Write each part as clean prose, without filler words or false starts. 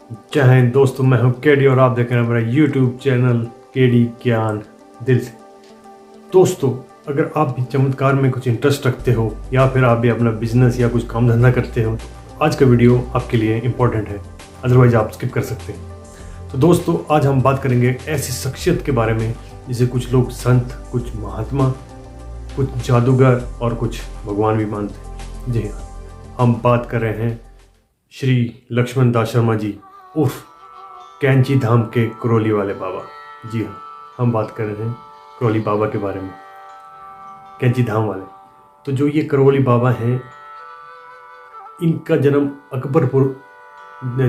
जय हिंद दोस्तों, मैं हूं केडी और आप देख रहे हैं मेरा यूट्यूब चैनल केडी ज्ञान दिल से। दोस्तों, अगर आप भी चमत्कार में कुछ इंटरेस्ट रखते हो या फिर आप भी अपना बिजनेस या कुछ काम धंधा करते हो तो आज का वीडियो आपके लिए इम्पोर्टेंट है, अदरवाइज आप स्किप कर सकते हैं। तो दोस्तों, आज हम बात करेंगे ऐसी शख्सियत के बारे में जिसे कुछ लोग संत, कुछ महात्मा, कुछ जादूगर और कुछ भगवान भी मानते हैं। जी हाँ, हम बात कर रहे हैं श्री लक्ष्मण दास शर्मा जी उर्फ कैंची धाम के करौली वाले बाबा। जी हाँ, हम बात कर रहे हैं करौली बाबा के बारे में, कैंची धाम वाले। तो जो ये करौली बाबा हैं, इनका जन्म अकबरपुर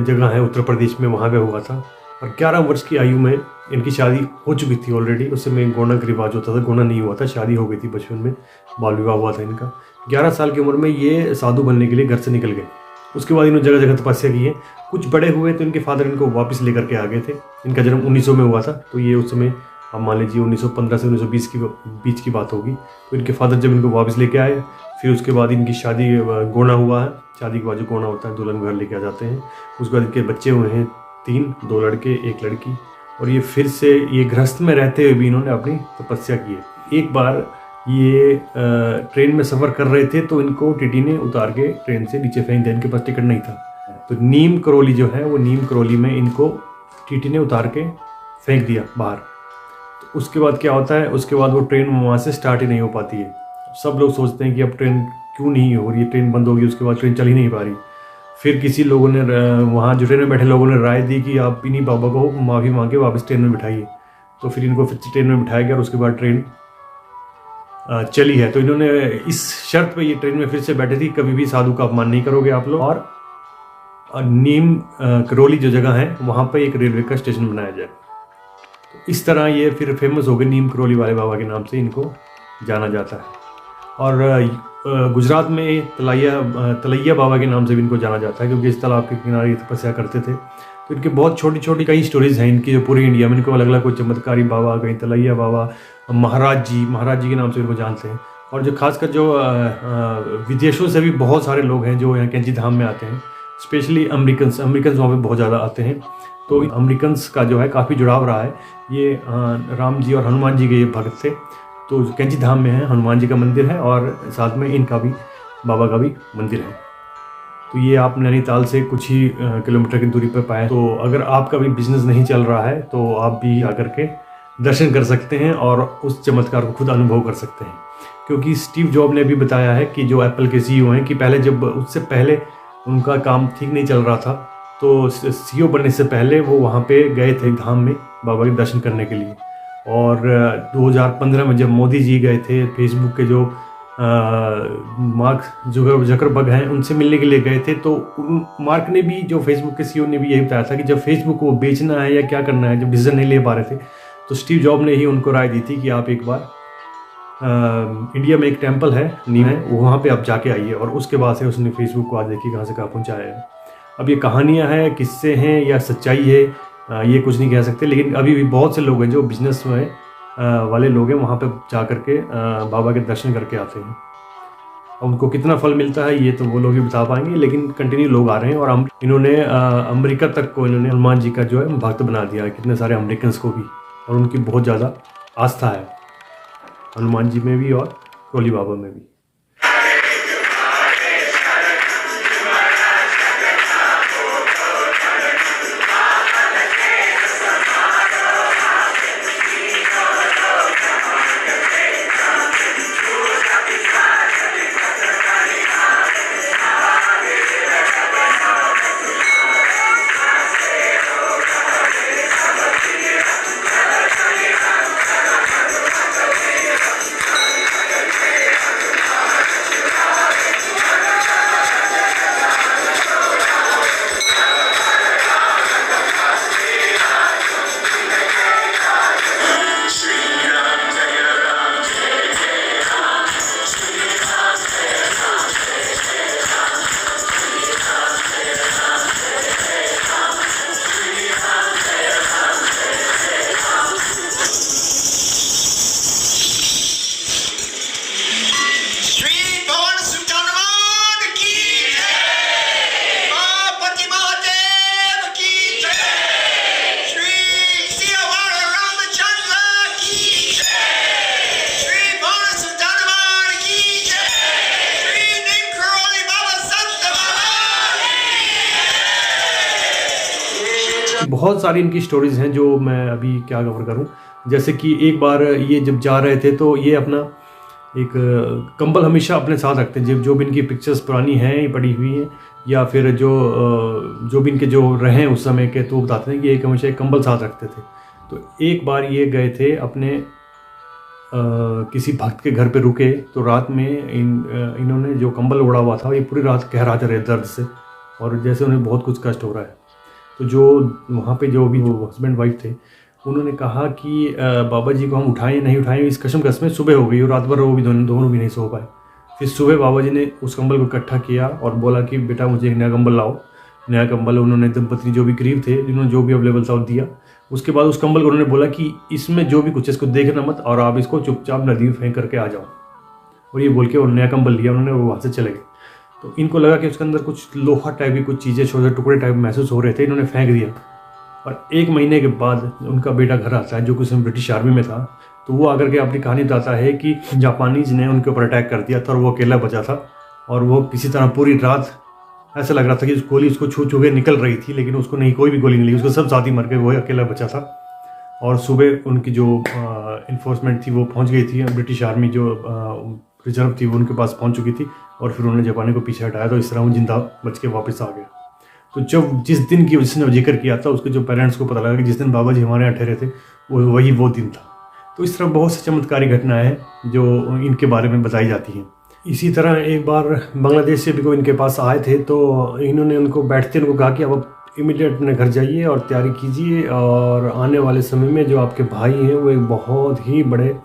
जगह है उत्तर प्रदेश में, वहाँ पे हुआ था। और 11 वर्ष की आयु में इनकी शादी हो चुकी थी ऑलरेडी। उस समय गोना का रिवाज होता था, गोना नहीं हुआ था, शादी हो गई थी बचपन में, बाल विवाह हुआ था इनका। 11 साल की उम्र में ये साधु बनने के लिए घर से निकल गए। उसके बाद इन्होंने जगह जगह तपस्या की है। कुछ बड़े हुए तो इनके फादर इनको वापस लेकर के आ गए थे। इनका जन्म 1900 में हुआ था, तो ये उस समय आप मान लीजिए 1915 से 1920 के बीच की बात होगी। तो इनके फादर जब इनको वापस लेके आए, फिर उसके बाद इनकी शादी गोना हुआ है। शादी के बाद जो गोना होता है, दुल्हन घर लेके आ जाते हैं। उसके बाद इनके बच्चे हुए हैं 3, 2 लड़के 1 लड़की। और ये फिर से ये गृहस्थ में रहते हुए भी इन्होंने अपनी तपस्या की है। एक बार ये ट्रेन में सफ़र कर रहे थे तो इनको टीटी ने उतार के ट्रेन से नीचे फेंक दिया। इनके पास टिकट नहीं था, तो नीम करौली जो है वो नीम करौली में इनको टीटी ने उतार के फेंक दिया बाहर। तो उसके बाद क्या होता है, उसके बाद वो ट्रेन वहाँ से स्टार्ट ही नहीं हो पाती है। सब लोग सोचते हैं कि अब ट्रेन क्यों नहीं हो रही है, ट्रेन बंद होगी। उसके बाद ट्रेन चल ही नहीं पा रही। फिर किसी लोगों ने वहाँ जो ट्रेन में बैठे लोगों ने राय दी कि आप इन्हीं बाबा को माफ़ी मांग के वापस ट्रेन में बिठाइए। तो फिर इनको फिर ट्रेन में बिठाया गया और उसके बाद ट्रेन चली है। तो इन्होंने इस शर्त पे ये ट्रेन में फिर से बैठे थी, कभी भी साधु का अपमान नहीं करोगे आप लोग। और नीम करौली जो जगह है वहाँ पे एक रेलवे का स्टेशन बनाया जाए। तो इस तरह ये फिर फेमस हो गए, नीम करौली वाले बाबा के नाम से इनको जाना जाता है। और गुजरात में तलैया बाबा के नाम से भी इनको जाना जाता है, क्योंकि इस तालाब के किनारे तपस्या करते थे। तो इनके बहुत छोटी छोटी कई स्टोरीज हैं इनकी, जो पूरी इंडिया में इनको अलग अलग, कोई चमत्कारी बाबा, कहीं तलैया बाबा, महाराज जी के नाम से इनको जानते हैं। और जो खासकर जो विदेशों से भी बहुत सारे लोग हैं जो यहाँ कैंची धाम में आते हैं, स्पेशली अमेरिकन्स वहाँ पे बहुत ज़्यादा आते हैं। तो अमेरिकन्स का जो है काफ़ी जुड़ाव रहा है। ये राम जी और हनुमान जी के ये भक्त थे। तो कैंची धाम में है हनुमान जी का मंदिर है और साथ में इनका भी, बाबा का भी मंदिर है। तो ये आप नैनीताल से कुछ ही किलोमीटर की दूरी पर पाए। तो अगर आपका भी बिजनेस नहीं चल रहा है तो आप भी आकर के दर्शन कर सकते हैं और उस चमत्कार को खुद अनुभव कर सकते हैं। क्योंकि स्टीव जॉब ने भी बताया है कि जो एप्पल के सीईओ हैं, कि पहले जब उससे पहले उनका काम ठीक नहीं चल रहा था, तो सीईओ बनने से पहले वो वहाँ पे गए थे धाम में बाबा के दर्शन करने के लिए। और 2015 में जब मोदी जी गए थे, फेसबुक के जो मार्क जकरबर्ग हैं उनसे मिलने के लिए गए थे। तो मार्क ने भी, जो फेसबुक के सीईओ ने भी यही बताया था कि जब फेसबुक को बेचना है या क्या करना है, जब डिसीजन नहीं ले पा रहे थे, तो स्टीव जॉब ने ही उनको राय दी थी कि आप एक बार इंडिया में एक टेम्पल है, नीम है, वहाँ पे आप जाके आइए। और उसके बाद से उसने फेसबुक को आज देखिए कहाँ से कहाँ पहुँचाया है। अब ये कहानियाँ हैं, किस्से हैं या सच्चाई है, ये कुछ नहीं कह सकते। लेकिन अभी भी बहुत से लोग हैं जो बिजनेस में वाले लोग हैं, वहाँ पे जा करके बाबा के दर्शन करके आते हैं। अब उनको कितना फल मिलता है ये तो वो लोग ही बता पाएंगे, लेकिन कंटिन्यू लोग आ रहे हैं। और इन्होंने अमेरिका तक को इन्होंने हनुमान जी का जो है भक्त बना दिया है, कितने सारे अमेरिकन को भी। और उनकी बहुत ज़्यादा आस्था है हनुमान जी में भी और करौली बाबा में भी। बहुत सारी इनकी स्टोरीज हैं जो मैं अभी क्या कवर करूं। जैसे कि एक बार ये जब जा रहे थे तो ये अपना एक कंबल हमेशा अपने साथ रखते हैं। जब जो भी इनकी पिक्चर्स पुरानी हैं पड़ी हुई हैं या फिर जो भी इनके जो रहे हैं उस समय के, तो बताते हैं कि एक हमेशा एक कंबल साथ रखते थे। तो एक बार ये गए थे अपने किसी भक्त के घर पे रुके, तो रात में इन्होंने जो कंबल ओढ़ा हुआ था ये पूरी रात कहराते रहे दर्द से, और जैसे उन्हें बहुत कुछ कष्ट हो रहा है। तो जो वहाँ पे जो भी जो हस्बैंड वाइफ थे उन्होंने कहा कि बाबा जी को हम उठाएं नहीं उठाएं, इस कशमकश में सुबह हो गई और रात भर वो भी दोनों भी नहीं सो पाए। फिर सुबह बाबा जी ने उस कंबल को इकट्ठा किया और बोला कि बेटा मुझे एक नया कंबल लाओ। नया कंबल उन्होंने दंपत्ति जो भी करीब थे जिन्होंने जो भी अवेलेबल था वो दिया। उसके बाद उस कंबल को उन्होंने बोला कि इसमें जो भी कुछ है इसको देखना मत और आप इसको चुपचाप नदी में फेंक करके आ जाओ। और ये बोल के और नया कंबल लिया उन्होंने, वो वहाँ से चले गए। तो इनको लगा कि उसके अंदर कुछ लोहा टाइप की कुछ चीज़ें, छोटे टुकड़े टाइप महसूस हो रहे थे, इन्होंने फेंक दिया। और 1 महीने के बाद उनका बेटा घर आता है जो कुछ ब्रिटिश आर्मी में था। तो वो आकर के अपनी कहानी बताता है कि जापानीज ने उनके ऊपर अटैक कर दिया था और वो अकेला बचा था। और वो किसी तरह पूरी रात ऐसा लग रहा था कि गोली उसको छू छू के निकल रही थी, लेकिन उसको नहीं, कोई भी गोली नहीं लगी, उसको सब साथी मर गए, वो अकेला बचा था। और सुबह उनकी जो इन्फोर्समेंट थी वो पहुंच गई थी, ब्रिटिश आर्मी जो रिजर्व थी वो उनके पास पहुंच चुकी थी और फिर उन्होंने जापानी को पीछे हटाया। तो इस तरह वो जिंदा बच के वापस आ गया। तो जब जिस दिन की जिसने जिक्र किया था उसके जो पेरेंट्स को पता लगा कि जिस दिन बाबा जी हमारे यहाँ ठहरे थे वो दिन था। तो इस तरह बहुत सी चमत्कारी घटनाएं हैं जो इनके बारे में बताई जाती हैं। इसी तरह एक बार बांग्लादेश से भी कोई इनके पास आए थे, तो इन्होंने उनको बैठते उनको कहा कि आप इमीडिएट अपने घर जाइए और तैयारी कीजिए, और आने वाले समय में जो आपके भाई हैं वो एक बहुत ही बड़े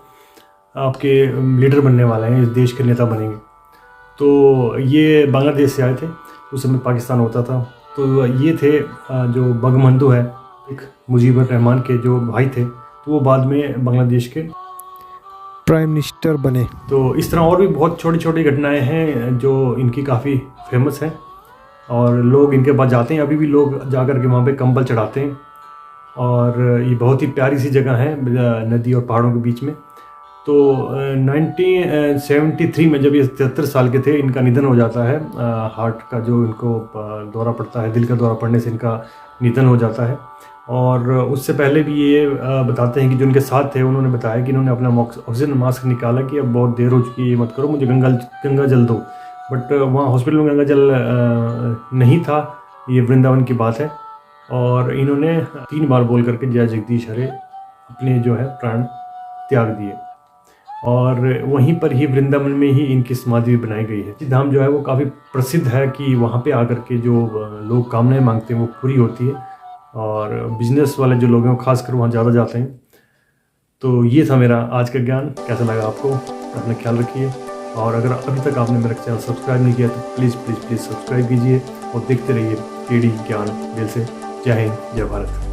आपके लीडर बनने वाले हैं, इस देश के नेता बनेंगे। तो ये बांग्लादेश से आए थे, उस समय पाकिस्तान होता था। तो ये थे जो बंगबंधु है एक मुजीबुर रहमान के जो भाई थे, तो वो बाद में बांग्लादेश के प्राइम मिनिस्टर बने। तो इस तरह और भी बहुत छोटी छोटी घटनाएं हैं जो इनकी काफ़ी फेमस हैं और लोग इनके पास जाते हैं। अभी भी लोग जाकर के वहाँ पे कंबल चढ़ाते हैं और ये बहुत ही प्यारी सी जगह है नदी और पहाड़ों के बीच में। तो 1973 में जब ये 73 साल के थे इनका निधन हो जाता है। हार्ट का जो इनको दौरा पड़ता है, दिल का दौरा पड़ने से इनका निधन हो जाता है। और उससे पहले भी ये बताते हैं कि जो उनके साथ थे उन्होंने बताया कि इन्होंने अपना ऑक्सीजन मास्क निकाला कि अब बहुत देर हो चुकी है, ये मत करो, मुझे गंगा जल दो। बट वहाँ हॉस्पिटल में गंगा जल नहीं था, ये वृंदावन की बात है। और इन्होंने 3 बार बोल करके जय जगदीश हरे अपने जो है प्राण त्याग दिए। और वहीं पर ही वृंदावन में ही इनकी समाधि बनाई गई है। धाम जो है वो काफ़ी प्रसिद्ध है कि वहाँ पे आकर के जो लोग कामनाएं मांगते हैं वो पूरी होती है, और बिजनेस वाले जो लोग हैं वो खासकर वहाँ ज़्यादा जाते हैं। तो ये था मेरा आज का ज्ञान। कैसा लगा आपको? अपना ख्याल रखिए, और अगर अभी तक आपने मेरा चैनल सब्सक्राइब नहीं किया तो प्लीज़ प्लीज़ प्लीज़ सब्सक्राइब कीजिए और देखते रहिए केडी ज्ञान दिल से। जय हिंद, जय भारत।